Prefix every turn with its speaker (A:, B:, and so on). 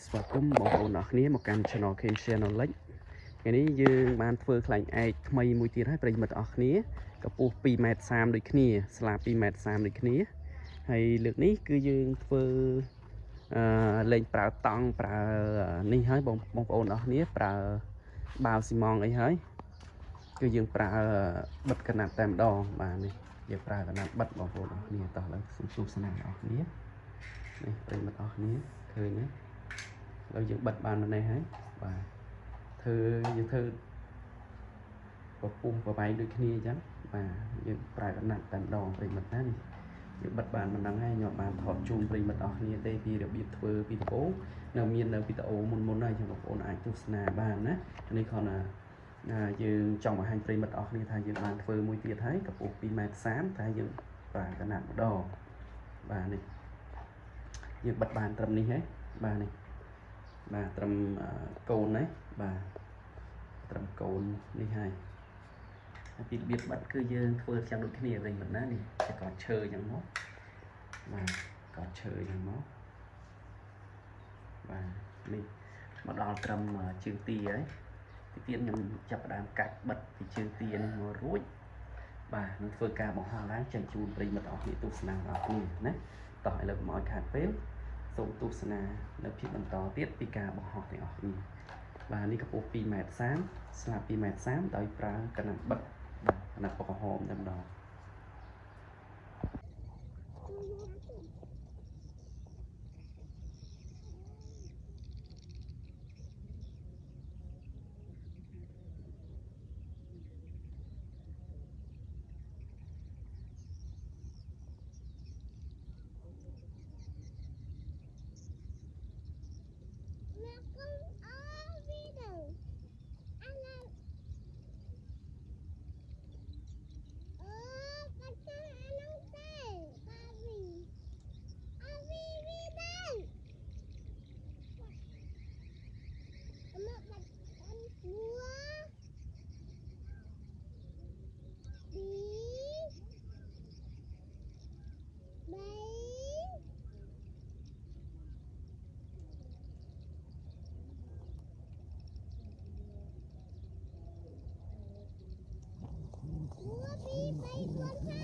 A: ស្វាគមន៍បងប្អូនអរគ្នាមកកាន់ Channel Ken Channel លេចថ្ងៃនេះយើងបានធ្វើខ្លាញ់ឯកថ្មីមួយទៀតហើយប្រិយមិត្តអរគ្នាកម្ពស់ 2.30 ម៉ែត្រដូចគ្នាស្លាប 2.30 ម៉ែត្រដូចគ្នាហើយលើកនេះគឺយើងធ្វើលេងប្រើតង់ប្រើនេះហើយបងប្អូនអរគ្នាប្រើបាវស៊ីម៉ងអីហើយគឺយើងប្រើបិទកណាត់តែម្ដងបាទនេះយើងប្រើកណាត់បិទបងប្អូនអរគ្នាតោះឡើងសូមទស្សនាអរគ្នានេះប្រិយមិត្តអរគ្នាឃើញទេហើយយើងបិទបានម្នេះហើយបាទយើងធ្វើពពុះប្រវែងដូចគ្នាអញ្ចឹងបាទយើងប្រើកណាត់តែម្ដងប្រិយមិត្តណានេះយើងបិទបានមិនដឹងហើយខ្ញុំបានថតជូនប្រិយមិត្តអស់គ្នាទេពីរបៀបធ្វើវីដេអូនៅមាននៅវីដេអូមុនហើយចឹងបងប្អូនអាចទស្សនាបានណានេះគ្រាន់តែយើងចង់បង្ហាញប្រិយមិត្តអស់គ្នាថាយើងបានធ្វើមួយទៀតហើយកម្ពស់ 2.30 ម៉ែត្រតែយើងប្រើកណាត់ម្ដងបាទនេះយើងបិទបានត្រឹមនេះហ៎បាទនេះបាទត្រឹមកូនហ្នឹងបាទត្រឹមកូននេះហើយពីរបៀបបិទគឺយើងធ្វើយ៉ាងដូចគ្នាវិញមិនណានេះគេកត់ឈើយ៉ាងមកបាទកត់ឈើយ៉ាងមកបាទនេះមកដល់ត្រឹមជើងទីហើយទីទៀតខ្ញុំចាប់ផ្ដើមកាច់បិទពីជើងទីនេះមករួចបាទនឹងធ្វើការបង្ហោះឡើងចេញជូនប្រិយមិត្តអស់គ្នាទស្សនាដល់គ្នាណាតោះឥឡូវមកឲ្យខាតពេលសូមទស្សនានៅភាពបន្តទៀតពីការបង្ហោះទាំងអស់គ្នាបាទនេះកម្ពស់ 2.30 ម៉ែត្រស្លាប 2.30 ម៉ែត្រដោយប្រើកណាត់បិទបាទកណាត់ក្រហមតែម្ដង
B: 2, 3, 4, 5